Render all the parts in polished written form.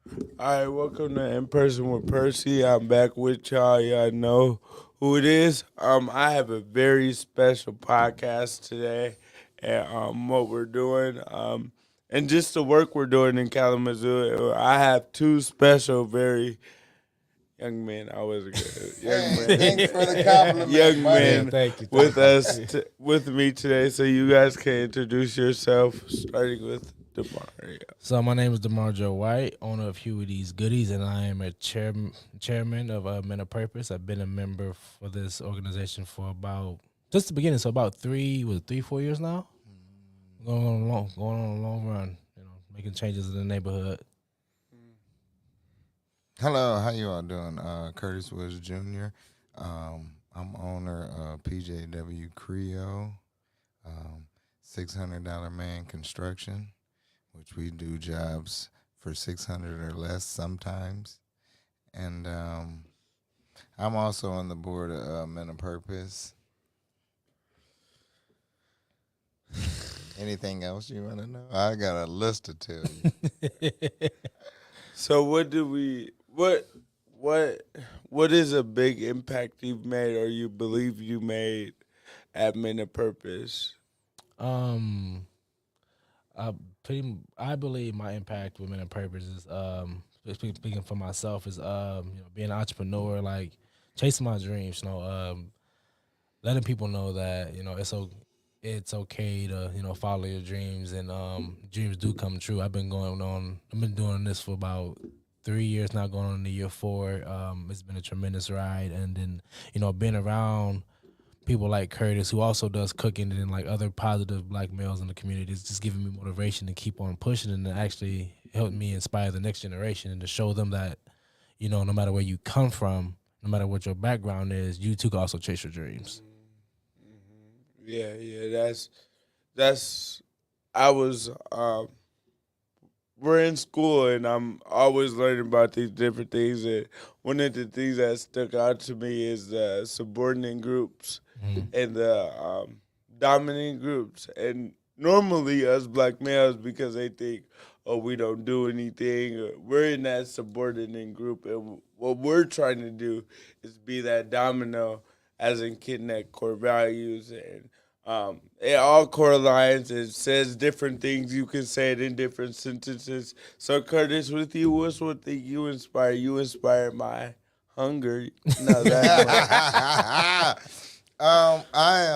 All right, welcome to In Person with Percy. I'm back with y'all. Y'all know who it is. I have a very special podcast today, and what we're doing, and just the work we're doing in Kalamazoo. I have two special, very young men. I was a good young Hey, man, thanks for the compliment, young buddy. Yeah, men thank you. with us, Thank you. with me today. So you guys can introduce yourself, starting with Demario. So my name is DeMarjo White, owner of Hue These Goodies, and I am a chairman of Men of Purpose. I've been a member for this organization for about just the beginning, so about 4 years now. Going on a long run, making changes in the neighborhood. Hello, how you all doing? Curtis Woods Jr. I'm owner of PJW Creo, $600 Man Construction, which we do jobs for 600 or less sometimes. And I'm also on the board of Men of Purpose. Anything else you want to know? I got a list to tell you. So what is a big impact you've made or you believe you made at Men of Purpose? um, I believe my impact with Men of Purpose is speaking for myself is being an entrepreneur, like chasing my dreams. Letting people know that it's okay to follow your dreams, and dreams do come true. I've been doing this for about 3 years now, going on to year four. It's been a tremendous ride, and then being around people like Curtis, who also does cooking, and like other positive black males in the community, is just giving me motivation to keep on pushing, and to actually help me inspire the next generation, and to show them that no matter where you come from, no matter what your background is, you too can also chase your dreams. Yeah, that's I was we're in school and I'm always learning about these different things, and one of the things that stuck out to me is the subordinate groups Mhm. and the dominant groups. And normally us black males, because they think, oh, we don't do anything, we're in that subordinate group, and what we're trying to do is be that domino, as in kidnap core values. And it all correlates. It says different things. You can say it in different sentences. So, Curtis, with you, what's one thing you inspire? You inspire my hunger. No, that much. um, I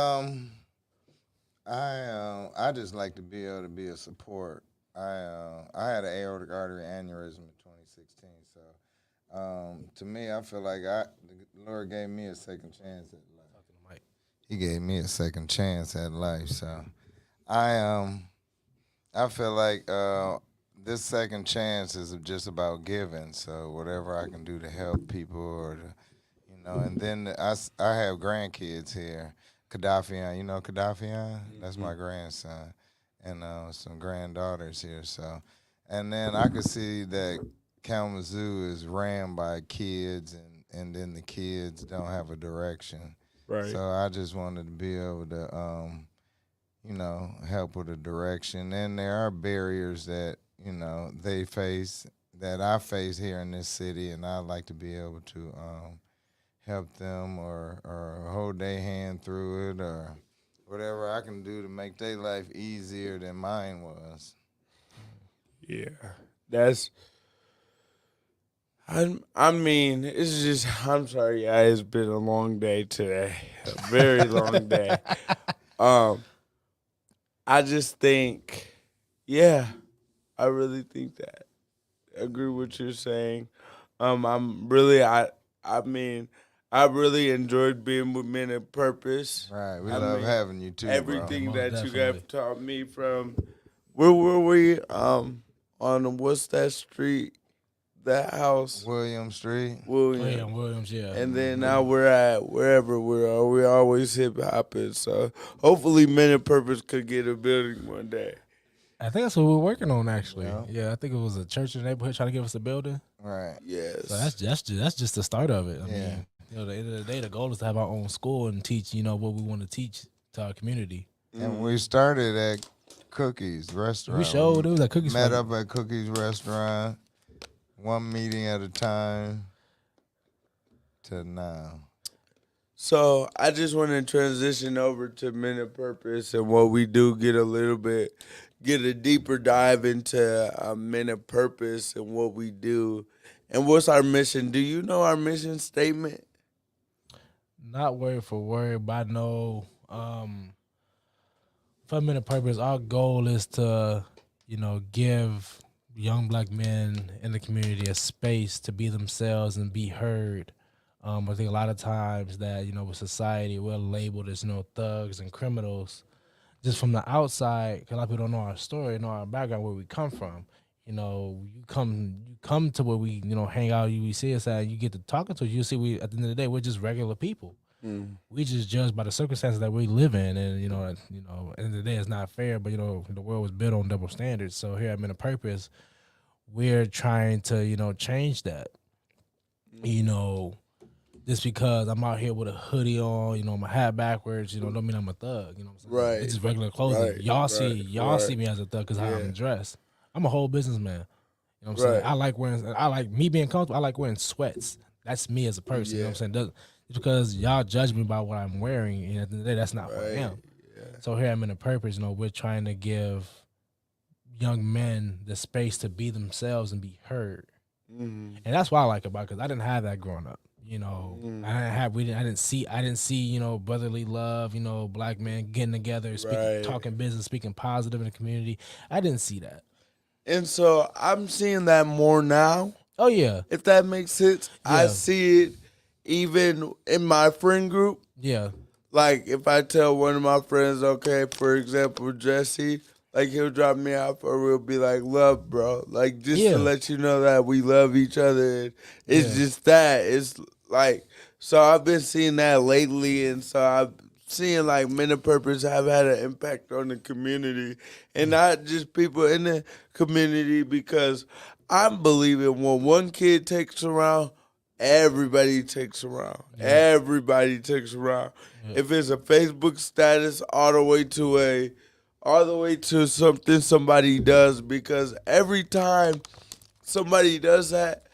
um, I just like to be able to be a support. I had an aortic artery aneurysm in 2016. So to me, I feel like the Lord gave me a second chance at life. Talking to Mike. He gave me a second chance at life. So I I feel like this second chance is just about giving. So whatever I can do to help people, or to, and then I have grandkids here. Gaddafian, you know Gaddafian? That's my grandson, and some granddaughters here. So, and then I could see that Kalamazoo is ran by kids, and then the kids don't have a direction. Right. So I just wanted to be able to help with a direction. And there are barriers that, they face, that I face here in this city, and I'd like to be able to help them, or hold their hand through it, or whatever I can do to make their life easier than mine was. Yeah. That's. I mean, it's just. I'm sorry, yeah. It's been a long day today, a very long day. Um, I just think, yeah, I really think that. I agree with what you're saying. I'm really, I mean, I really enjoyed being with Men of Purpose. Right. We I love mean, having you too, bro. everything Most that you definitely. guys taught me from. Where were we? On what's that street? That house, William Street. Oh yeah, William. Williams. Yeah. And then Mhm. now we're at wherever we are. We always hip hopping. So hopefully, Men of Purpose could get a building one day. I think that's what we're working on actually. Yeah. Yeah, I think it was a church in the neighborhood trying to give us a building. Right. So Yes. that's just the start of it. I Yeah. mean, at the end of the day, the goal is to have our own school and teach, what we want to teach to our community. And we started at Cookies We Restaurant. showed it was like cookies Met for up at Cookies Restaurant. one meeting at a time to now. So I just want to transition over to Men of Purpose and what we do. Get a deeper dive into Men of Purpose and what we do, and what's our mission. Do you know our mission statement? Not word for word, but I know for minute purpose, our goal is to, give young black men in the community a space to be themselves and be heard. I think a lot of times that, with society, we're labeled as, thugs and criminals just from the outside, 'cause a lot of people don't know our story, know our background, where we come from. You come to where we, hang out, you see us at, you get to talking to us, you see we at the end of the day, we're just regular people. We just judge by the circumstances that we live in, and at the end of the day, it's not fair. But the world was built on double standards. So here at Men of Purpose, we're trying to change that. Just because I'm out here with a hoodie on, my hat backwards, don't mean I'm a thug. You know what I'm saying? Right. It's just regular clothing. Right. Y'all see Right. me as a thug because how Yeah. I'm dressed. I'm a whole businessman. You know what I'm saying? Right. I like me being comfortable. I like wearing sweats. That's me as a person. You know what I'm saying? Just because y'all judge me by what I'm wearing, and at the end of the day, that's not who I Right. am. So here I'm in a purpose. We're trying to give young men the space to be themselves and be heard. Mm-hmm. And that's what I like about it, because I didn't have that growing up. I didn't see brotherly love, black men getting together, speaking, Right. talking business, speaking positive in the community. I didn't see that. And so I'm seeing that more now, Oh yeah, if that makes sense. I Yeah. see it even in my friend group. yeah, Like if I tell one of my friends, okay, for example, Jesse, like he'll drop me off or we'll be like, love, bro. Like just Yeah. to let you know that we love each other. And it's Yeah. just that. It's like, so I've been seeing that lately. And so I've seen like Men of Purpose have had an impact on the community and not just people in the community, because I'm believing when one kid takes around, everybody takes around. Everybody takes around. If it's a Facebook status, all the way to something somebody does, because every time somebody does that,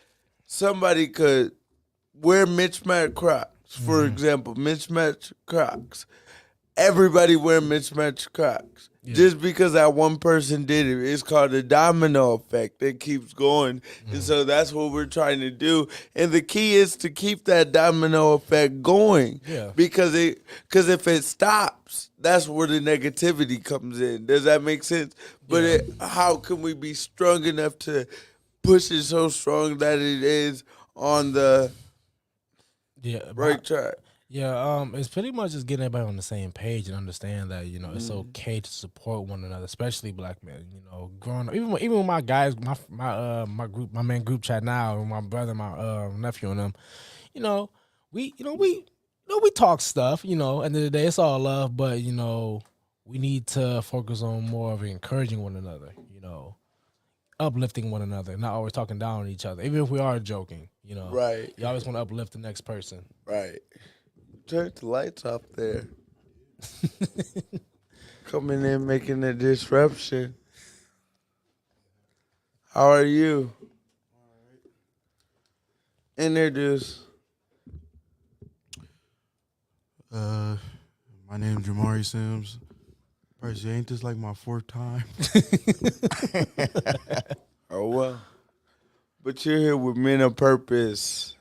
somebody could wear mismatched Crocs. For example, mismatched Crocs. Everybody wear mismatched Crocs. Just because that one person did it. It's called the domino effect. It keeps going. And so that's what we're trying to do. And the key is to keep that domino effect going. Yeah. Because if it stops, that's where the negativity comes in. Does that make sense? But how can we be strong enough to push it so strong that it is on the right track? Yeah, it's pretty much just getting everybody on the same page and understand that it's okay to support one another, especially black men. Growing up, even with my guys, my group, my man group chat now, and my brother, my nephew, and them, we talk stuff. At the end of the day, it's all love, but we need to focus on more of encouraging one another. Uplifting one another, not always talking down on each other, even if we are joking. Right. You always want to uplift the next person. Right. Turn the lights off there. Coming in, making a disruption. How are you? Introduce. My name's Jamari Sims. Percy, ain't this like my fourth time? Oh, well. But you're here with Men of Purpose.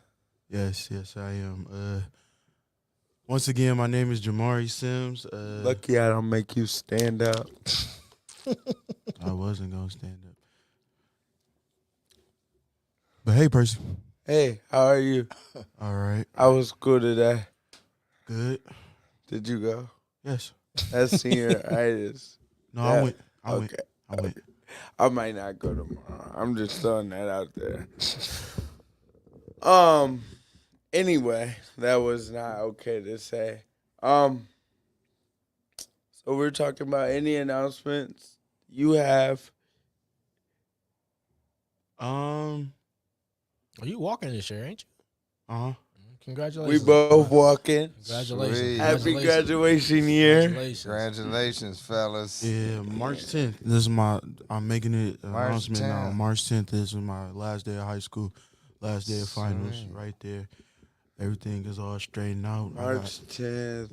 Yes, I am. Once again, my name is Jamari Sims. Lucky I don't make you stand up. I wasn't gonna stand up. But hey, Percy. Hey, how are you? All right. I was school today. Good. Did you go? Yes. That's senioritis. No, Yeah. I went. I might not go tomorrow. I'm just throwing that out there. Anyway, that was not okay to say. So we're talking about any announcements you have. Are you walking this year, ain't you? Uh-huh. Congratulations. We both walking. Congratulations. Sweet. Happy Congratulations. graduation year. Congratulations. Congratulations, fellas. Yeah, March 10th. This is my. I'm making it March announcement now. 10th. March 10th. This is my last day of high school, last day of finals. Sweet. Right there, everything is all straightened out. March 10th.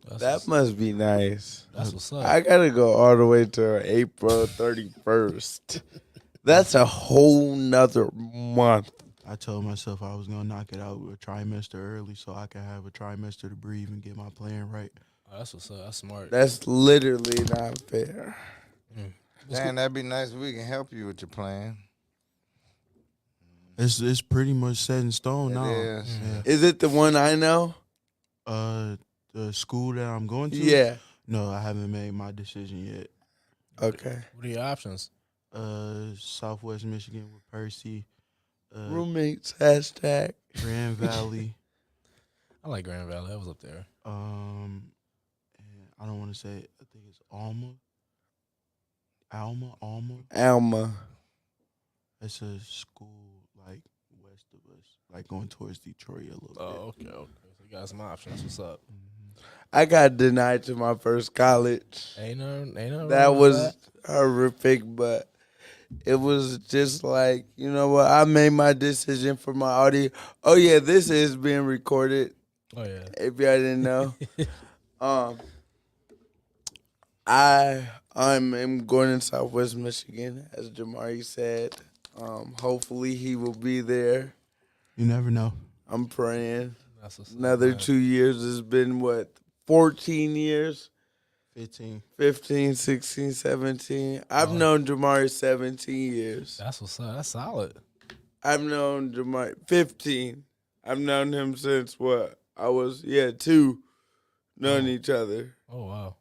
That's That what's, must be nice. that's what's up. I gotta go all the way to April 31st. That's a whole nother month. I told myself I was gonna knock it out a trimester early, so I could have a trimester to breathe and get my plan right. Oh, that's what's up. That's smart. That's literally not fair. Dan, that'd be nice if we can help you with your plan. It's pretty much set in stone It now. is. Yeah. Is it the one I know? The school that I'm going to. Yeah. No, I haven't made my decision yet. Okay. What are your options? Southwest Michigan with Percy. Roommates, hashtag. Grand Valley. I like Grand Valley. I was up there. And I don't want to say. I think it's Alma. Alma. It's a school like west of us, like going towards Detroit a little bit. Oh, okay. So you got some options. What's up? I got denied to my first college. Ain't no. That was horrific, but it was just like, you know what? I made my decision for my audio. Oh yeah, this is being recorded. Oh yeah. If y'all didn't know, I'm going in Southwest Michigan, as Jamari said. Hopefully he will be there. You never know. I'm praying. That's what's up, Another man. 2 years has been what? 14 years? 15. 15, 16, 17. I've known Jamari 17 years. That's what's up. That's solid. I've known Jamari 15. I've known him since what? I was 2, knowing each other. Oh wow.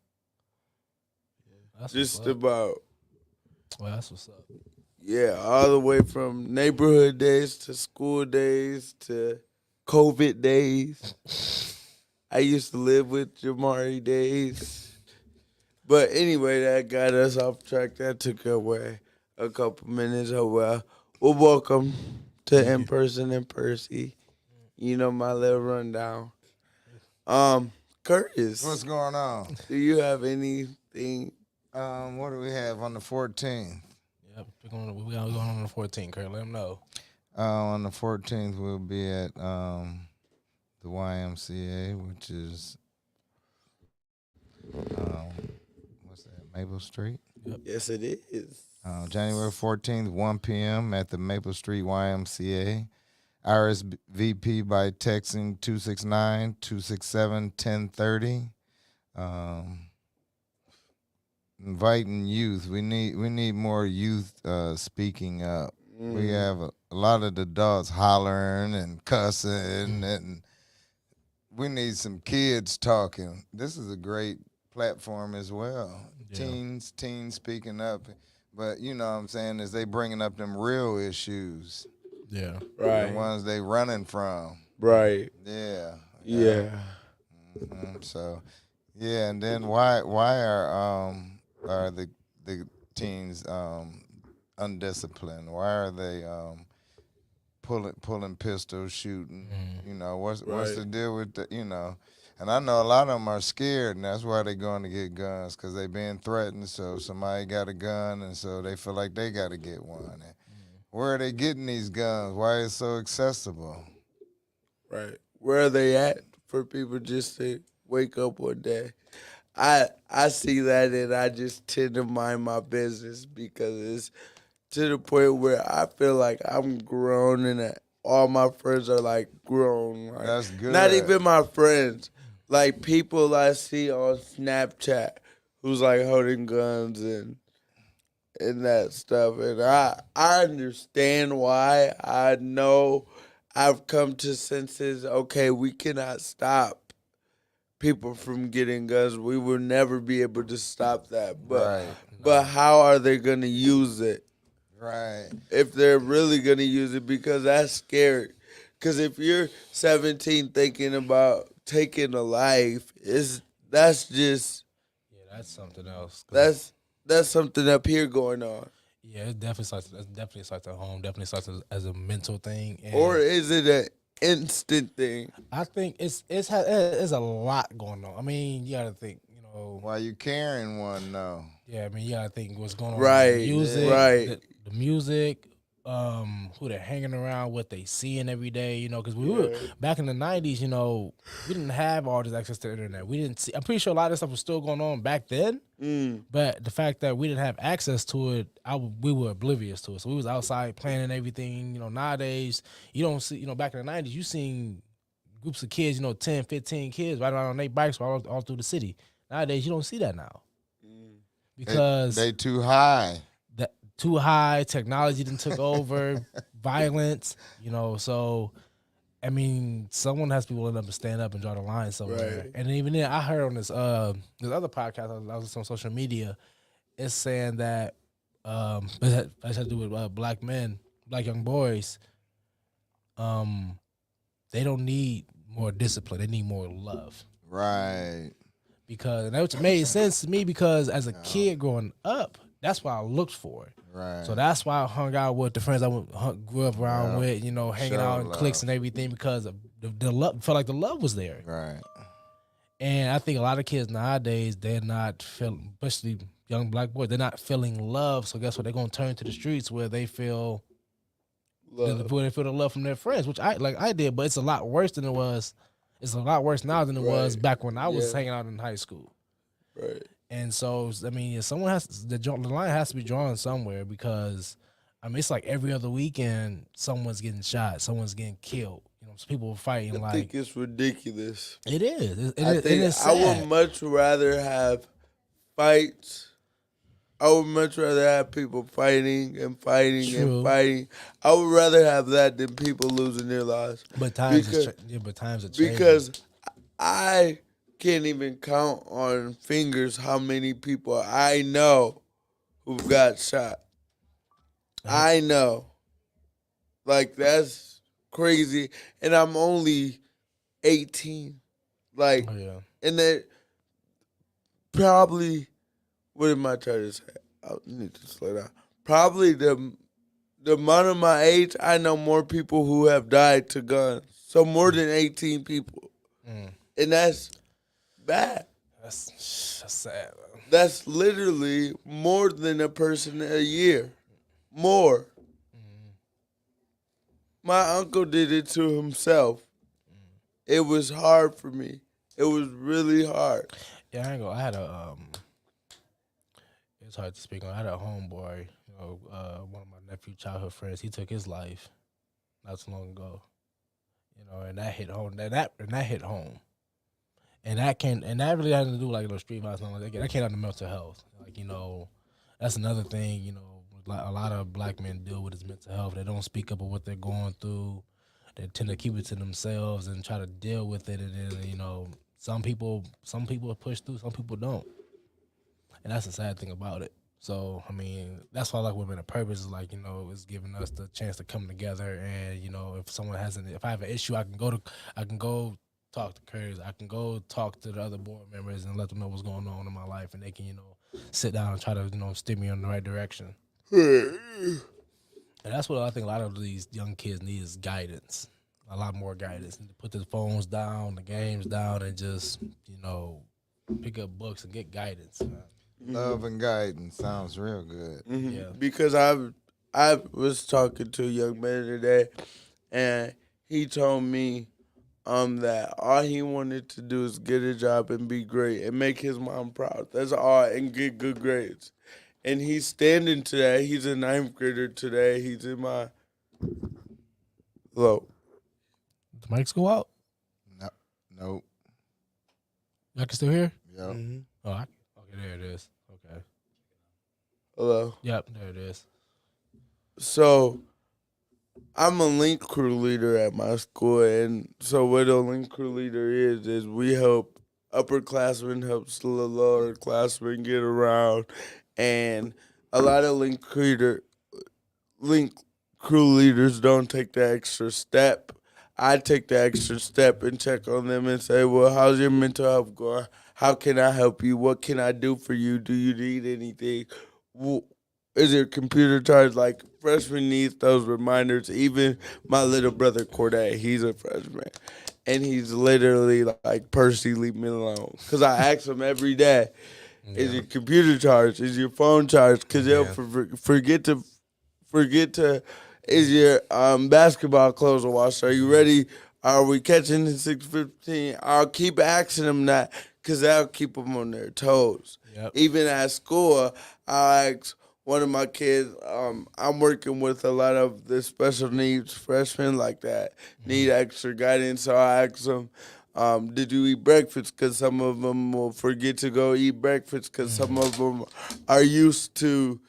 That's Just what's up. about. Well, that's what's up. Yeah, all the way from neighborhood days to school days to COVID days. I used to live with Jamari days. But anyway, that got us off track. That took away a couple minutes. Oh, well, welcome to In Person and Percy. You know my little rundown. Curtis, What's going on? do you have anything? What do we have on the 14th? Yep. We got going on the 14th, Kurt. Let them know. On the 14th, we'll be at the YMCA, which is what's that? Maple Street. Yes, it is. January 14th, 1 p.m. at the Maple Street YMCA. RSVP by texting 269-267-1030. Inviting youth. We need more youth speaking up. We have a lot of the adults hollering and cussing, and we need some kids talking. This is a great platform as well. Yeah. Teens speaking up. But you know what I'm saying, is they bringing up them real issues, Yeah. Right. the ones they running from. Right. Yeah. Yeah. So, yeah, and then why are the teens undisciplined? Why are they pulling pistols, shooting? You know, what's the deal with the, you know? And I know a lot of them are scared, and that's why they're going to get guns, because they being threatened. So somebody got a gun, and so they feel like they got to get one. And where are they getting these guns? Why is it so accessible? Right. Where are they at for people just to wake up one day? I see that and I just tend to mind my business because it's to the point where I feel like I'm grown and that all my friends are like grown. Like, That's good. not even my friends. Like people I see on Snapchat who's like holding guns and that stuff. And I understand why. I know I've come to senses, okay, we cannot stop people from getting guns. We will never be able to stop that. But how are they going to use it? Right. If they're really going to use it, because that's scary. Because if you're 17 thinking about taking a life, that's just Yeah, that's something else. 'Cause that's something up here going on. yeah, it definitely starts at home. Definitely starts at home. Definitely starts as a mental thing. And Or is it instant thing. I think it's a lot going on. I mean, you gotta think, Why you carrying one though? yeah. I mean, you gotta think what's going on in the Right, music, right. the music, who they're hanging around, what they seeing every day. Because we were Yeah. back in the '90s. We didn't have all this access to the internet. We didn't see. I'm pretty sure a lot of this stuff was still going on back then. But the fact that we didn't have access to it, we were oblivious to it. So we was outside playing and everything. Nowadays you don't see. Back in the '90s, you seen groups of kids, 10, 15 kids riding around on their bikes all through the city. Nowadays, you don't see that now because They too high. that too high technology then took over violence. So I mean, someone has to be willing to stand up and draw the line somewhere. Right. And even then, I heard on this other podcast I was on social media, it's saying that it has to do with black men, black young boys. They don't need more discipline; they need more love. Right. Because and that made sense to me because as a kid growing up, that's what I looked for. Right. So that's why I hung out with the friends I grew up around with, hanging Show out in love. cliques and everything because of the love. Felt like the love was there. Right. And I think a lot of kids nowadays, they're not feeling, especially young black boys, they're not feeling love. So guess what? They're going to turn to the streets where they feel Love. where they feel the love from their friends, which I did, but it's a lot worse than it was. It's a lot worse now than it was Right. back when I was Yeah. hanging out in high school. Right. And so, I mean, if someone has the line has to be drawn somewhere because, I mean, it's like every other weekend someone's getting shot, someone's getting killed. So people are fighting I think it's ridiculous. it is. I think I would much rather have fights. I would much rather have people fighting and fighting True. and fighting. I would rather have that than people losing their lives. But times because- times are changing. Because I can't even count on fingers how many people I know who've got shot. I know. Like, that's crazy. And I'm only 18. Like, Oh, yeah. and that probably, what am I trying to say? I need to slow down. Probably the amount of my age, I know more people who have died to guns. So more than 18 people. And that's bad. That's sad. Man. That's literally more than a person a year. More. My uncle did it to himself. It was hard for me. It was really hard. Yeah, I ain't gonna. I had a it's hard to speak on. I had a homeboy, one of my nephew's childhood friends. He took his life not too long ago, and that hit home. That hit home, and that really had to do like street violence. Like that came out of mental health. Like that's another thing. A lot of black men deal with is mental health. They don't speak up on what they're going through. They tend to keep it to themselves and try to deal with it. And then some people push through, some people don't. And that's the sad thing about it. So, I mean, that's why I like Women of Purpose is like, it's giving us the chance to come together and, if I have an issue, I can go talk to Curtis. I can go talk to the other board members and let them know what's going on in my life and they can, sit down and try to, steer me in the right direction. And that's what I think a lot of these young kids need is guidance. A lot more guidance. And to put the phones down, the games down, and just, pick up books and get guidance. Love and guidance sounds real good. Mm-hmm. Yeah. Because I was talking to a young man today, and he told me that all he wanted to do is get a job and be great and make his mom proud. That's all, and get good grades. And he's standing to that. He's a 9th grader today. He's in my hello. The mics go out? No, nope. Y'all can still hear? Yep. Mm-hmm. Oh, okay, there it is. Okay. Hello. Yep, there it is. So, I'm a link crew leader at my school, and so what a link crew leader is we help upperclassmen help lowerclassmen get around, and a lot of link crew leaders don't take the extra step. I take the extra step and check on them and say, well, how's your mental health going? How can I help you? What can I do for you? Do you need anything? Is your computer charged? Like, freshman needs those reminders. Even my little brother Corday, he's a freshman, and he's literally like, Percy, leave me alone. Because I ask him every day, is your computer charged? Is your phone charged? Because they'll forget to. Is your basketball clothes washed? Are you ready? Are we catching in 6:15? I'll keep asking them that because that'll keep them on their toes. Yep. Even at school, I'll ask one of my kids. I'm working with a lot of the special needs freshmen like that need extra guidance. So I ask them, did you eat breakfast? Because some of them will forget to go eat breakfast because some of them are used to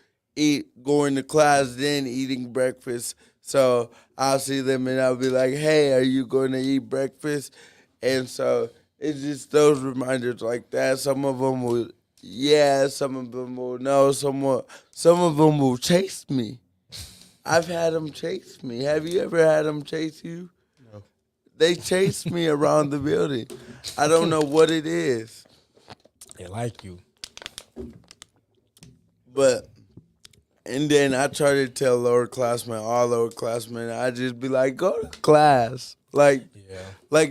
going to class then eating breakfast. So I'll see them and I'll be like, hey, are you going to eat breakfast? And so it's just those reminders like that. Some of them will, yeah, some of them will no, some of them will chase me. I've had them chase me. Have you ever had them chase you? No. They chase me around the building. I don't know what it is. They like you. But, and then I try to tell all lower classmen, I just be like, go to class. Like,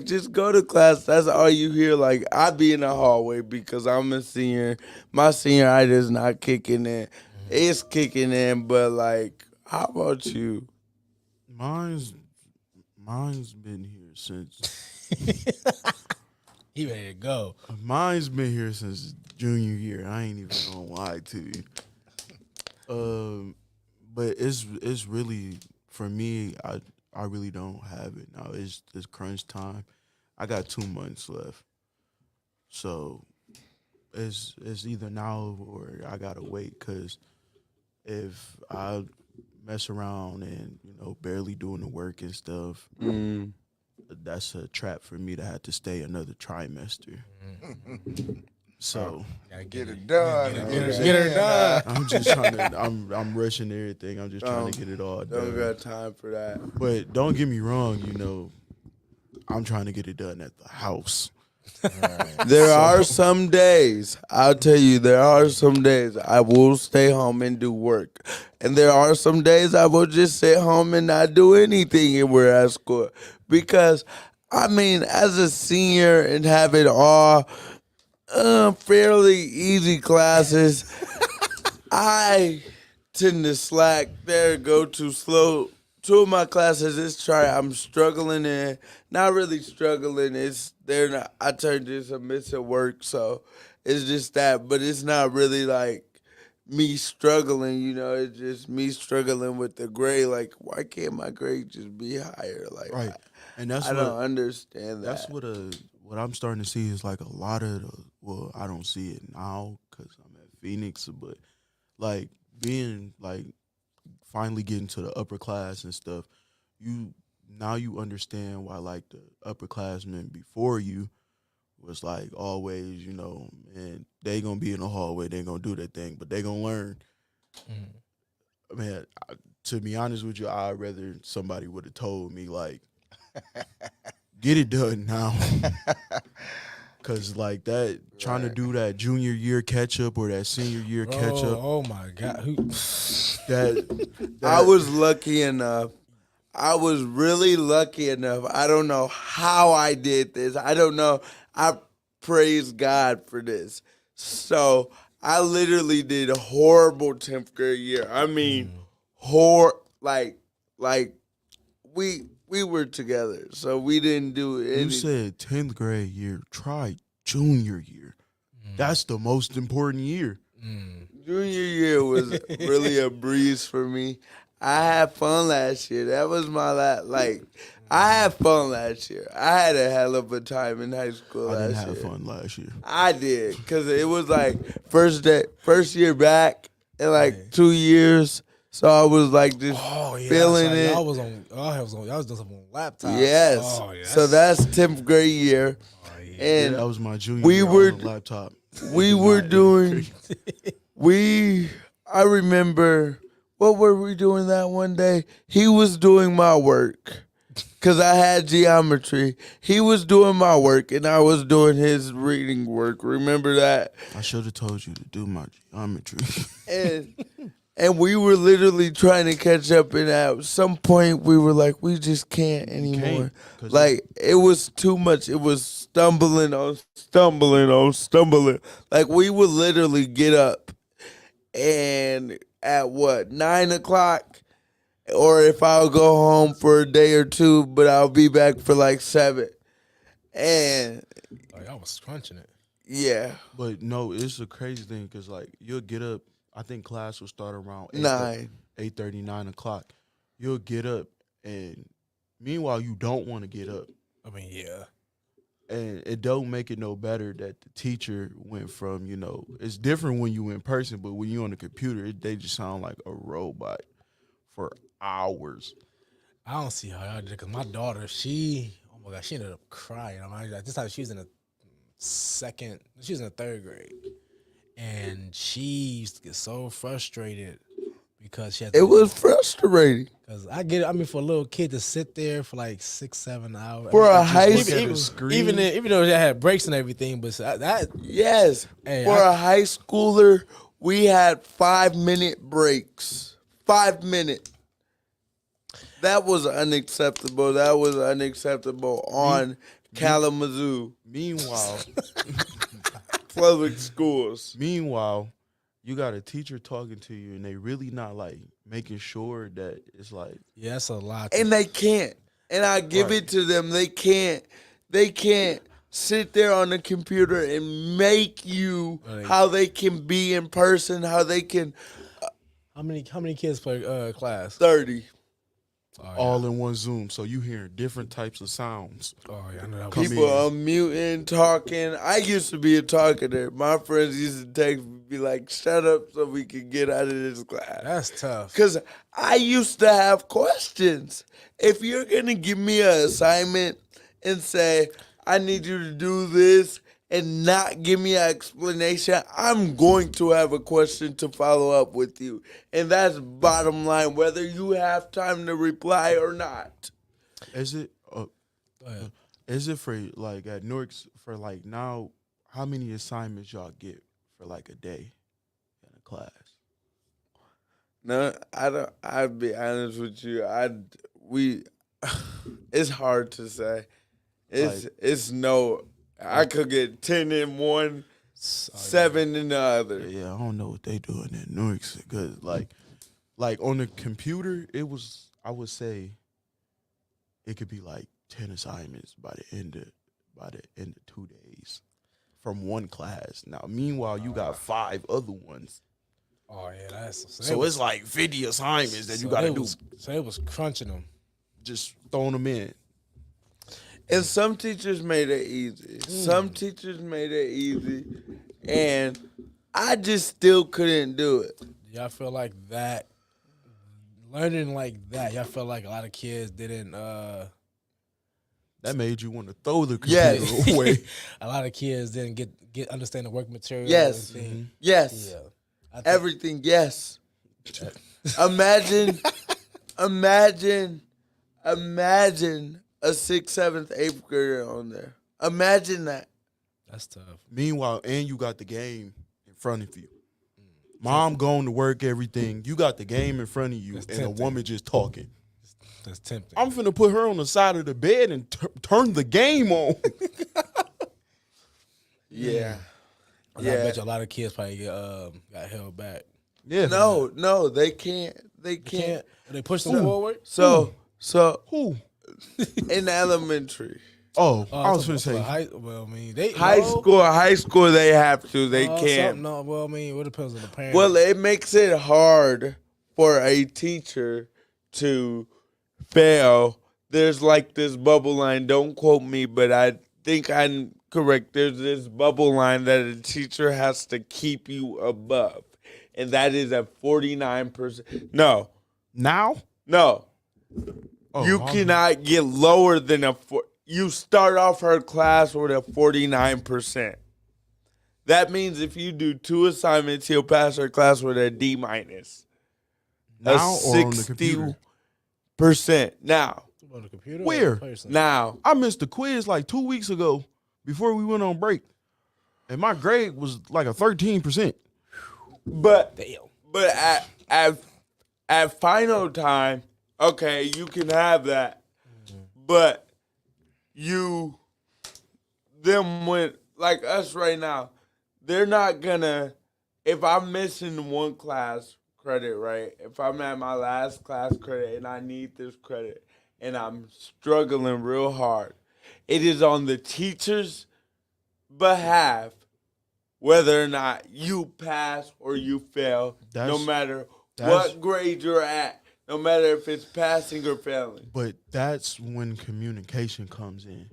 just go to class. That's all you hear. Like, I be in the hallway because I'm a senior. My senior ID is not kicking in. It's kicking in, but, like, how about you? Mine's been here since. He ready to go. Mine's been here since junior year. I ain't even gonna lie to you. But it's really, for me, I really don't have it now. It's crunch time. I got 2 months left, so it's either now or I gotta wait. Cause if I mess around and barely doing the work and stuff, that's a trap for me to have to stay another trimester. So Get it done. Get her done. I'm just trying to. I'm rushing everything. I'm just trying to get it all Don't done. got time for that. But don't get me wrong. I'm trying to get it done at the house. There are some days, I'll tell you, there are some days I will stay home and do work. And there are some days I will just sit home and not do anything and we're at school. Because, I mean, as a senior and having all fairly easy classes, I tend to slack there, go too slow. 2 of my classes I'm struggling in, not really struggling. I turned to submissive work, so it's just that. But it's not really like me struggling, It's just me struggling with the grade. Like, why can't my grade just be higher? Like, Right. And that's I don't understand that. That's what I'm starting to see is like a lot of I don't see it now because I'm at Phoenix, but like being like finally getting to the upper class and stuff, you understand why like the upperclassmen before you was like always, and they gonna be in the hallway, they gonna do their thing, but they gonna learn. Man, to be honest with you, I'd rather somebody would have told me like, get it done now. Cause like that, trying to do that junior year catch up or that senior year catch up. Oh my God! That I was lucky enough. I was really lucky enough. I don't know how I did this. I don't know. I praise God for this. So I literally did a horrible 10th grade year. I mean, like we were together, so we didn't do anything. You said 10th grade year. Try junior year. That's the most important year. Junior year was really a breeze for me. I had fun last year. That was my I had fun last year. I had a hell of a time in high school last year. I didn't have fun last year. I did, because it was like first year back in like 2 years. So I was like just feeling it. Y'all was doing something on laptops. Yes. Oh, yeah, so that's 10th grade year. And that was my junior year on the laptop. We were doing, I remember, what were we doing that one day? He was doing my work because I had geometry. He was doing my work and I was doing his reading work. Remember that? I should have told you to do my geometry. And And we were literally trying to catch up, and at some point we were like, we just can't anymore. 'cause Like, it was too much. It was stumbling on stumbling on stumbling. Like, we would literally get up and at what, 9 o'clock? Or if I'll go home for a day or two, but I'll be back for like 7. And Like I was crunching it. yeah, But no, it's a crazy thing because like you'll get up. I think class will start around 9. 8:30, 9 o'clock. You'll get up, and meanwhile you don't want to get up, I mean, yeah. and it don't make it no better that the teacher went from it's different when you in person, but when you on the computer, they just sound like a robot for hours. I don't see how y'all did it because my daughter, oh my god, she ended up crying. I mean, this time she was in the third grade, and she used to get so frustrated because she had. It was frustrating. Because I get it. I mean, for a little kid to sit there for like 6-7 hours For a I mean, high even, school- even, screen. even though they had breaks and everything, but that Yes. Hey, For a high schooler, we had 5-minute breaks. 5 minutes. That was unacceptable. That was unacceptable on Kalamazoo Meanwhile, public schools. you got a teacher talking to you, and they really not like making sure that it's like yeah, that's a lot. And they can't. And I give Right. it to them. They can't. They can't sit there on the computer and make you Right. how they can be in person, how they can How many kids play class? 30. Oh, yeah. all in one Zoom, so you hearing different types of sounds. Oh yeah, I know that. Come Was, People in. unmuting, talking. I used to be a talkative. My friends used to text me, be like, shut up so we can get out of this class. that's tough. Because I used to have questions. If you're going to give me an assignment and say, I need you to do this and not give me an explanation, I'm going to have a question to follow up with you. And that's bottom line, whether you have time to reply or not. Is it? Go ahead. Is it for like at Newark's for like now? How many assignments y'all get for like a day in a class? No, I don't. I'll be honest with you. It's hard to say. It's no. I could get 10 in one, 7 in the other. Yeah, I don't know what they doing at Newark's because like on the computer, it was I would say it could be like 10 assignments by the end of 2 days from one class. Now, meanwhile, you got 5 other ones. Oh yeah, that's So it's like 50 assignments that you got to do. So it was crunching them. Just throwing them in. And some teachers made it easy. Some teachers made it easy. And I just still couldn't do it. Y'all feel like that, learning like that. Y'all feel like a lot of kids didn't. That made you want to throw the computer Yes. away. A lot of kids didn't get understand the work material. Yes. and everything. Yes. Yeah. I think- Everything, yes. Imagine a 6th, 7th, 8th grader on there. Imagine that. That's tough. Meanwhile, and you got the game in front of you. Mom going to work, everything. You got the game in front of you, That's and a tempting. woman just talking. That's tempting. I'm finna put her on the side of the bed and turn the game on. Yeah. I Yeah. bet you a lot of kids probably got held back. Yeah. No, they can't. They can't. They push them forward. So Who? in elementary, Oh, I was finna say. Well, I mean, they high school, they have to. They something- can't. No, well, I mean, it depends on the parent. Well, it makes it hard for a teacher to fail. There's like this bubble line. Don't quote me, but I think I'm correct. There's this bubble line that a teacher has to keep you above, and that is at 49%. No. Oh, You cannot get lower than you start off her class with a 49%. That means if you do 2 assignments, he'll pass her class with a D minus. Now or on the computer? 60%. Now. on the computer. or Where? in person? Now. I missed the quiz like 2 weeks ago before we went on break, and my grade was like a 13%. But Damn. at final time, okay, you can have that, but you them when like us right now, they're not gonna. If I'm missing one class credit, right? If I'm at my last class credit and I need this credit and I'm struggling real hard, it is on the teacher's behalf whether or not you pass or you fail, no That's matter that's what grade you're at, no matter if it's passing or failing. but that's when communication comes in.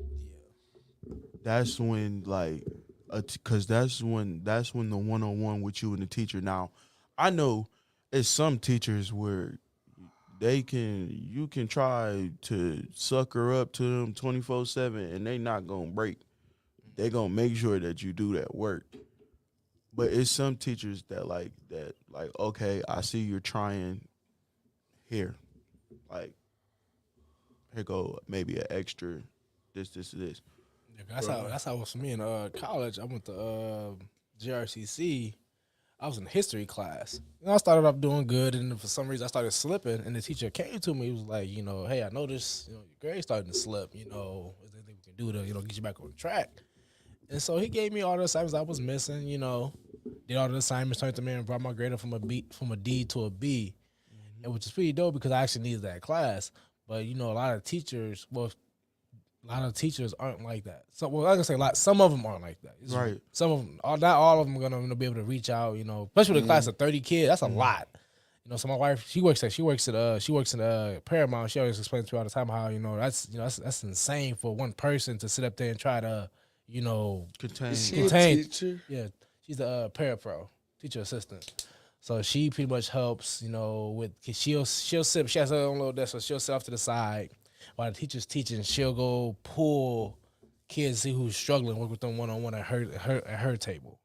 That's when like because that's when the one-on-one with you and the teacher. Now I know it's some teachers where you can try to sucker up to them 24/7 and they not gonna break. They gonna make sure that you do that work. But it's some teachers that okay, I see you're trying here. Like here go maybe an extra this. Yeah, that's how it was for me in college. I went to JRCC. I was in history class. I started off doing good, and for some reason I started slipping. And the teacher came to me. He was like, hey, I noticed your grades starting to slip. Is there anything we can do to get you back on track? And so he gave me all the assignments I was missing. Did all the assignments, turned them in, and brought my grade up from a D to a B, and which is pretty dope because I actually needed that class. But a lot of teachers, a lot of teachers aren't like that. So, like I say, some of them aren't like that. Right. Some of them, not all of them are gonna be able to reach out. Especially with a class of 30 kids. That's a lot. So my wife, she works at Paramount. She always explains to me all the time how that's insane for one person to sit up there and try to Contain. Is she a contain. teacher? Yeah, she's a parapro, teacher assistant. So she pretty much helps, with cause she'll sit. She has her own little desk, so she'll sit off to the side while the teacher's teaching. She'll go pull kids, see who's struggling, work with them one on one at her table.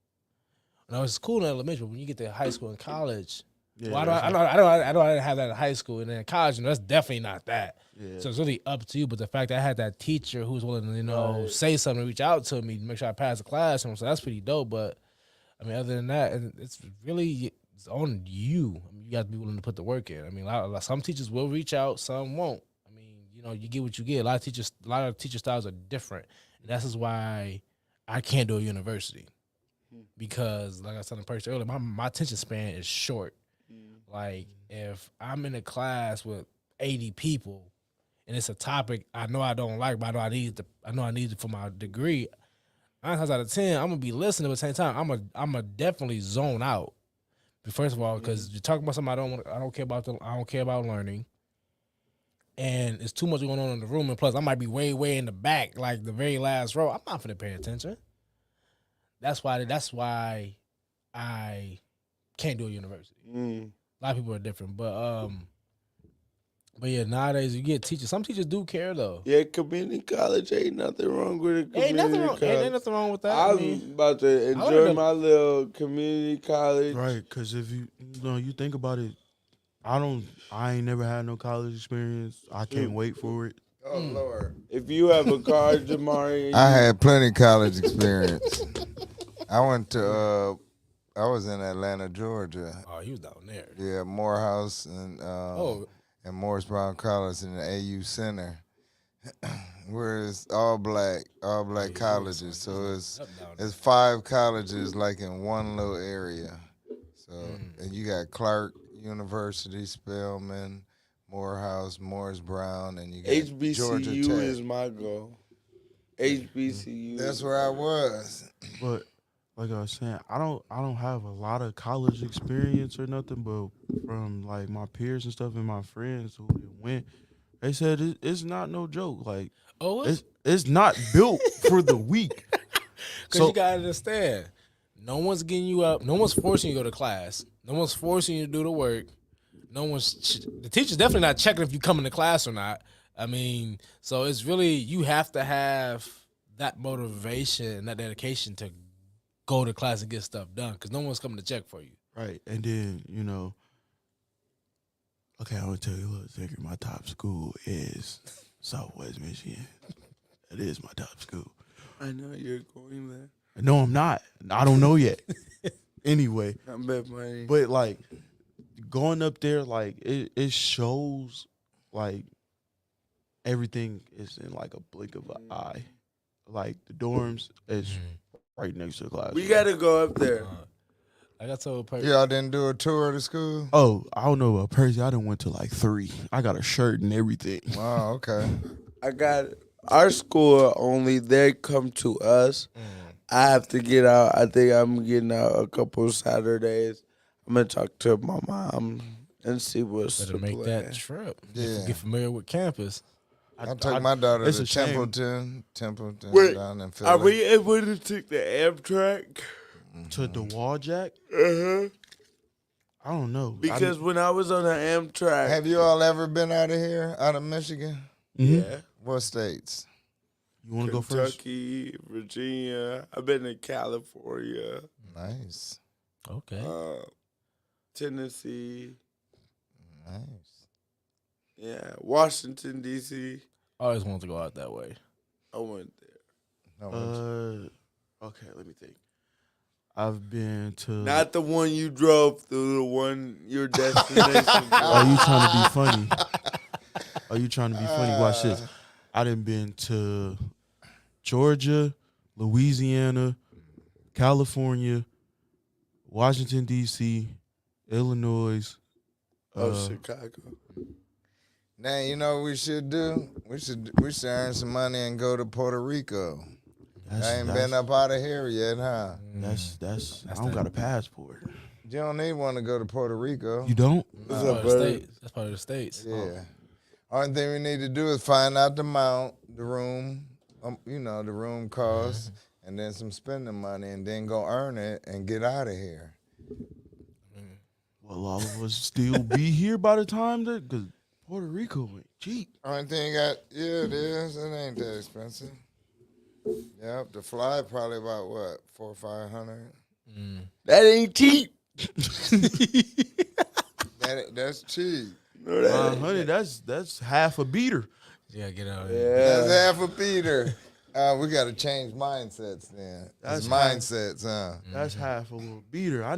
Now it's cool in elementary, but when you get to high school and college, Yeah, well, I didn't have that in high school, and then in college, that's definitely not that. Yeah. So it's really up to you. But the fact that I had that teacher who was willing to, Right. say something, reach out to me, make sure I pass the class, so that's pretty dope. But I mean, other than that, it's really on you. I mean, you got to be willing to put the work in. I mean, some teachers will reach out, some won't. I mean, you get what you get. A lot of teacher styles are different, and that's just why I can't do a university because, like I said in Percy earlier, my attention span is short. Like if I'm in a class with 80 people and it's a topic I know I don't like, but I know I need it for my degree. 9 times out of 10, I'm gonna be listening, but at the same time, I'm a definitely zone out. But first of all, because you're talking about something I don't care about learning, and it's too much going on in the room, and plus I might be way in the back, like the very last row. I'm not gonna pay attention. That's why I can't do a university. A lot of people are different, but yeah, nowadays you get teachers. Some teachers do care though. Yeah, community college ain't nothing wrong with it. Ain't nothing wrong with that. I'm about to enjoy my little community college. Right, because if you think about it, I ain't never had no college experience. I can't wait for it. Oh Lord! If you have a car, Jamari, I had plenty of college experience. I went to I was in Atlanta, Georgia. Oh, you was down there. Yeah, Morehouse and Morris Brown College in the AU Center, where it's all black colleges. So it's 5 colleges like in one little area. So and you got Clark University, Spelman, Morehouse, Morris Brown, and you got Georgia HBCU Tech. is my goal. HBCU. That's where I was. But like I was saying, I don't have a lot of college experience or nothing, but from like my peers and stuff and my friends who went, they said it's not no joke. Like it's not built for the weak. Because you gotta understand, no one's getting you up. No one's forcing you to go to class. No one's forcing you to do the work. The teacher's definitely not checking if you come into class or not. I mean, so it's really, you have to have that motivation and that dedication to go to class and get stuff done because no one's coming to check for you. Right. And then, okay, I'm going to tell you a little secret. My top school is Southwest Michigan. It is my top school. I know you're going there. No, I'm not. I don't know yet. Anyway. I bet money. But, like, going up there, like it shows like everything is in like a blink of an eye. Like the dorms is right next to the classroom. We gotta go up there. Like I told Percy. Y'all didn't do a tour of the school? Oh, I don't know about Percy. I done went to like 3. I got a shirt and everything. Oh, okay. I got our school only. They come to us. I have to get out. I think I'm getting out a couple Saturdays. I'm gonna talk to my mom and see what's Better the make plan. that trip. Yeah. Get familiar with campus. I took my daughter it's to a shame. Templeton Wait, down in Philly. Are we able to take the Amtrak? To the wall jack? Uh-huh. I don't know. Because when I was on the Amtrak, Have you all ever been out of here, out of Michigan? yeah, What states? You want to go first? Kentucky, Virginia. I've been to California, Nice. Okay. Tennessee, Nice. yeah, Washington D.C. I always wanted to go out that way. I went there. No, Okay, let me think. I've been to. Not the one you drove through, the one your destination. Are you trying to be funny? Are you trying to be funny? Watch this. I done been to Georgia, Louisiana, California, Washington D.C., Illinois. Chicago. Now you know what we should do? We should earn some money and go to Puerto Rico. I ain't been up out of here yet, huh? That's I don't got a passport. You don't need one to go to Puerto Rico. You don't? That's part of the states. That's part of the states. Yeah. Only thing we need to do is find out the amount, the room, the room cost, and then some spending money, and then go earn it and get out of here. Well, all of us still be here by the time that, because Puerto Rico ain't cheap. Only thing it is. It ain't that expensive. Yep, the fly probably about what, 400 or 500. That ain't cheap. That's cheap. No, that ain't. Honey, that's half a beater. Yeah, get out. That's Yeah. half a Peter. We got to change mindsets then. That's It's mindsets, huh? That's half a little beater. I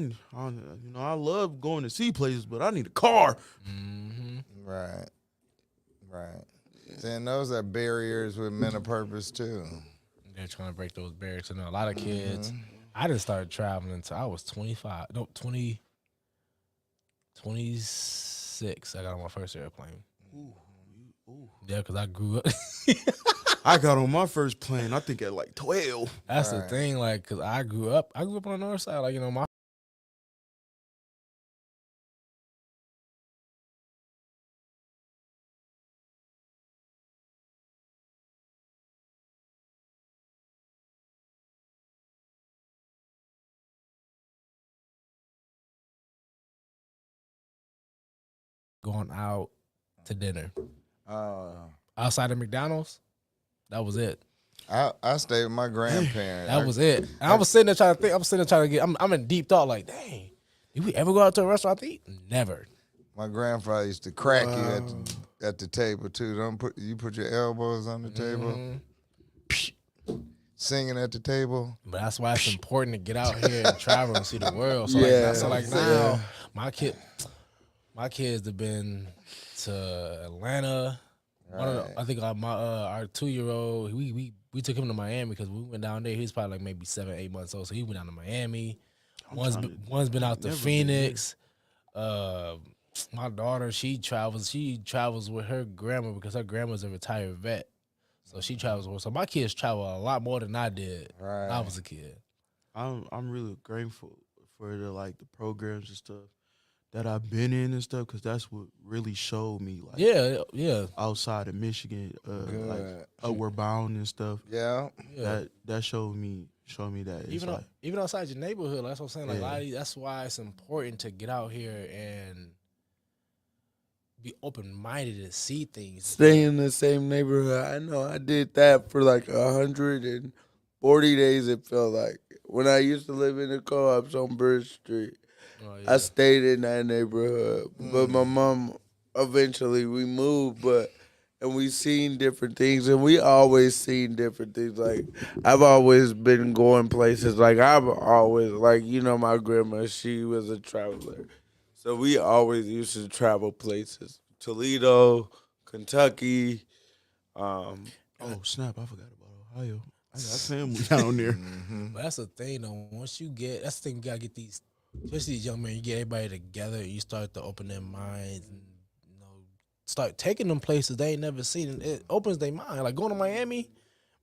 love going to see places, but I need a car. Right. And those are barriers with men of purpose too. They're trying to break those barriers. And a lot of kids, I didn't start traveling until I was 25. No, 26. I got on my first airplane. Yeah, because I grew up. I got on my first plane, I think at like 12. That's the thing, like, because I grew up on the north side. Like, my going out to dinner. Outside of McDonald's, that was it. I stayed with my grandparents. That was it. And I was sitting there trying to think. I'm sitting there trying to get. I'm in deep thought. Like, dang, did we ever go out to a restaurant to eat? Never. My grandfather used to crack you at the table too. You put your elbows on the table. Singing at the table. But that's why it's important to get out here and travel and see the world. So Yeah. now, my kids have been to Atlanta. I think our 2-year-old, we took him to Miami because we went down there. He was probably like maybe 7, 8 months old. So he went down to Miami. One's been out to Phoenix. My daughter, she travels with her grandma because her grandma's a retired vet. So she travels with her. So my kids travel a lot more than I did when I was a kid. I'm really grateful for the programs and stuff that I've been in and stuff, because that's what really showed me outside of Michigan, like Upward Bound and stuff. Yeah. That showed me that it's even outside your neighborhood. That's what I'm saying. Like a lot of these, that's why it's important to get out here and be open minded to see things. Stay in the same neighborhood. I know I did that for like 140 days, it felt like. When I used to live in the co-ops on Bridge Street, I stayed in that neighborhood. But my mom, eventually we moved, and we seen different things, and we always seen different things. Like, I've always been going places. Like, I've always, my grandma, she was a traveler. So we always used to travel places. Toledo, Kentucky. Um, Oh snap! I forgot about Ohio. I got family down there. But that's the thing though. Once you get, that's the thing. You gotta get these, especially these young men. You get everybody together. And you start to open their minds and start taking them places they ain't never seen. And it opens their mind. Like going to Miami,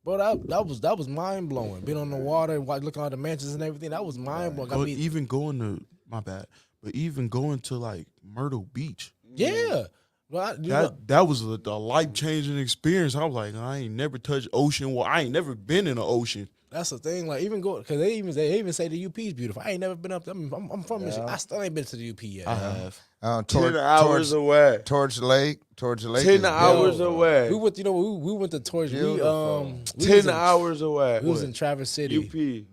bro. That was mind blowing. Being on the water, looking at the mansions and everything. That was mind blowing. Even going to my bad, but even going to like Myrtle Beach. Yeah. Well, That was a life changing experience. I was like, I ain't never touched ocean. Well, I ain't never been in the ocean. that's the thing. Like even go because they even say the UP is beautiful. I ain't never been up there. I'm from Michigan. I still ain't been to the UP yet. I have. 10 hours away. Torch Lake. Torch Lake. 10 is hours beautiful. away. We went, we went to Torch. Beautiful. We 10 hours away. We was in Traverse City. UP.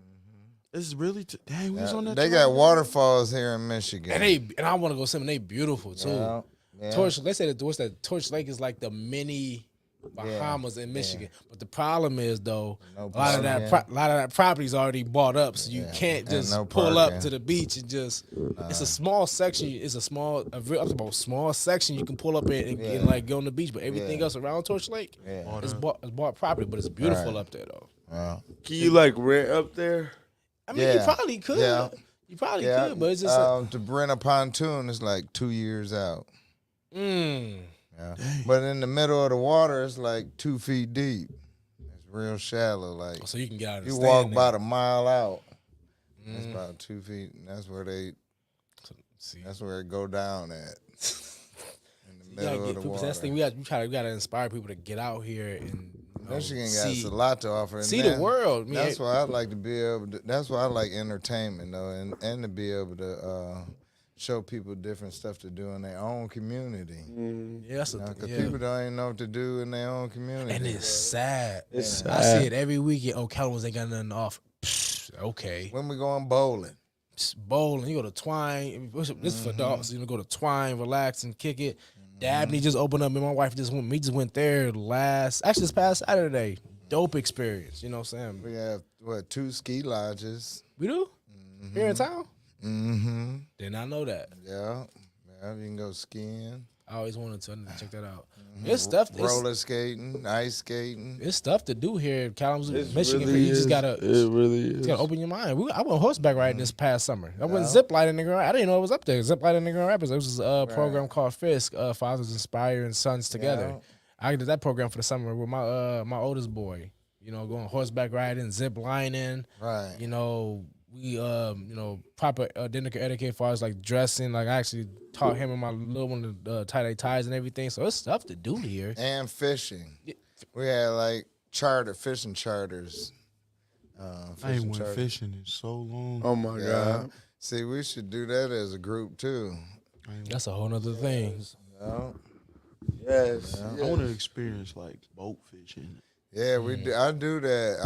It's really dang. We was on that. They trail. got waterfalls here in Michigan. And I want to go swimming. They beautiful too. Yeah, yeah. Torch. They say that what's that? Torch Lake is like the mini Bahamas in Michigan. But the problem is though, No a lot of that property's already bought up, so you can't just no pull up parking. to the beach and just. It's a small section. It's a real about small section you can pull up in and like go on the beach. But everything else around Torch Lake is bought property. But it's beautiful up there though. Well, Can you like rent up there? I mean, you probably could. Yeah. You probably could, but it's just. to rent a pontoon is like 2 years out. Mm. Yeah. But in the middle of the water, it's like 2 feet deep. It's real shallow. Like So you can get out of the you stand walk there. about a mile out. It's about 2 feet, and that's where See. that's where it go down at. In the You gotta middle get of the people. water. That's the thing. We gotta inspire people to get out here and Michigan got see a lot to offer. And see the then world. I mean, That's why I like to be able to. That's why I like entertainment though, and to be able to show people different stuff to do in their own community. yeah, that's Because yeah. people don't even know what to do in their own community. And it's sad. It's I sad. see it every weekend. Oh, Kalamazoo ain't got nothing to offer. Okay. When we going bowling, Bowling, you go to Twine. This is for dogs. You know, go to Twine, relax and kick it. Dabney just opened up. Me and my wife just went there this past Saturday. Dope experience. You know what I'm saying? we have 2 ski lodges. We do? Here in town? Mm-hmm. Did not know that. Yeah, you can go skiing, I always wanted to. I need to check that out. It's stuff. roller skating, ice skating. It's stuff to do here in Kalamazoo, It Michigan. really You just is. gotta, It really is. gotta open your mind. I went horseback riding this past summer. I went zip lining in the Grand. I didn't know it was up there. Zip lining in the Grand Rapids. It was a program called Fisk, Fathers Inspire and Sons Together. I did that program for the summer with my oldest boy. You know, going horseback riding, zip lining. Right. You know, we proper identical etiquette as far as like dressing. Like I actually taught him and my little one to tie their ties and everything. So it's stuff to do here. And fishing. We had like fishing charters. I ain't went fishing in so long. Oh my God. See, we should do that as a group too. That's a whole nother thing. Yeah, Yes. I want to experience like boat fishing. yeah, we do. I do that.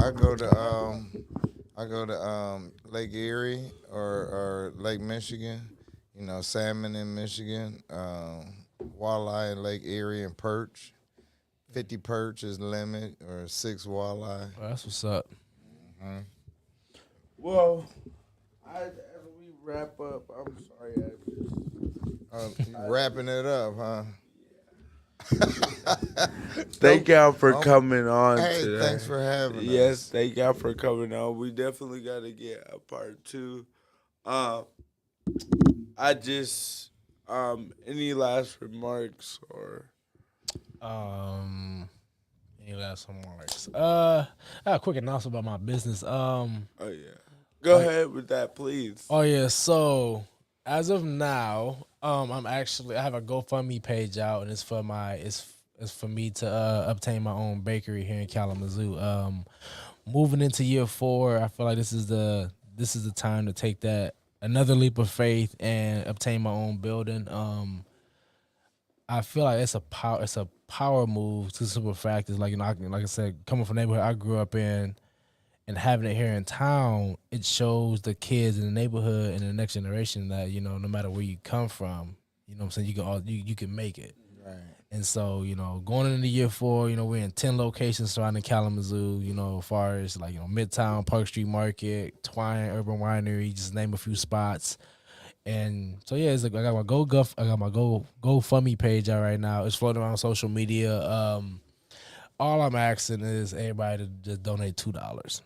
I go to Lake Erie or Lake Michigan. You know, salmon in Michigan, walleye in Lake Erie and perch. 50 perch is the limit, or 6 walleye. Oh, that's what's up. Well, as we wrap up, I'm sorry. You wrapping it up, huh? Thank y'all for coming on Hey, today. thanks for having us. Yes, thank y'all for coming on. We definitely got to get a part 2. I just, any last remarks or? Any last remarks? I have a quick announcement about my business. Oh yeah, go ahead with that, please. Oh yeah. So as of now, I have a GoFundMe page out, and it's for me to obtain my own bakery here in Kalamazoo. Moving into year 4, I feel like this is the time to take that another leap of faith and obtain my own building. I feel like it's a power move to super fact is like, you know, like I said, coming from the neighborhood I grew up in and having it here in town, it shows the kids in the neighborhood and the next generation that, you know, no matter where you come from, you know what I'm saying, you can make it. Right. And so, you know, going into year 4, you know, we're in 10 locations surrounding Kalamazoo, you know, as far as like, you know, Midtown, Park Street Market, Twine, Urban Winery, just name a few spots. And so yeah, it's like I got my GoFundMe page out right now. It's floating around social media. All I'm asking is everybody to just donate $2.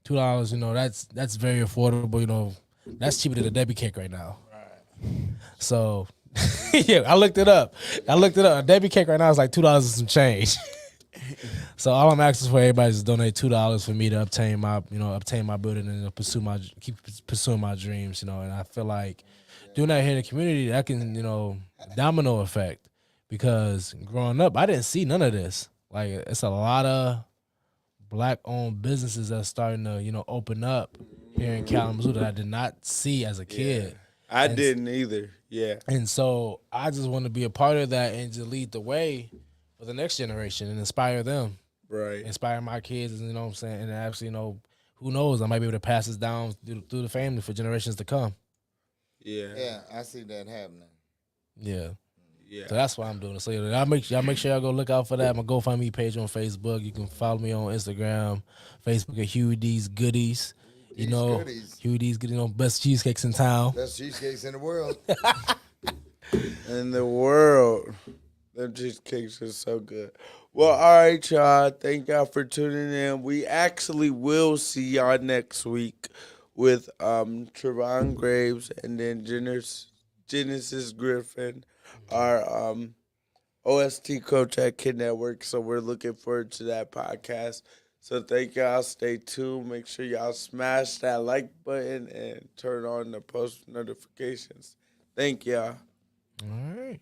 $2, that's very affordable. That's cheaper than a Debbie cake right now. So, yeah, I looked it up. A Debby cake right now is like $2 and some change. So all I'm asking for everybody is to donate $2 for me to obtain my building and keep pursuing my dreams. And I feel like doing that here in the community, that can domino effect. Because growing up, I didn't see none of this. Like it's a lot of Black-owned businesses that's starting to open up here in Kalamazoo that I did not see as a kid. I didn't either. Yeah. And so I just want to be a part of that and just lead the way for the next generation and inspire them. Right. Inspire my kids, and what I'm saying? And actually, who knows? I might be able to pass this down through the family for generations to come. Yeah. Yeah, I see that happening. Yeah. Yeah. So that's why I'm doing it. So y'all make sure y'all go look out for that. My GoFundMe page on Facebook. You can follow me on Instagram, Facebook at Huey D's Goodies. Goodies. Huey D's Goodies, best cheesecakes in town. Best cheesecakes in the world. In the world. Them cheesecakes are so good. Well, all right, y'all. Thank y'all for tuning in. We actually will see y'all next week with Trevon Graves and then Genesis Griffin, our OST coach at Kid Network. So we're looking forward to that podcast. So thank y'all. Stay tuned. Make sure y'all smash that like button and turn on the post notifications. Thank y'all. All right.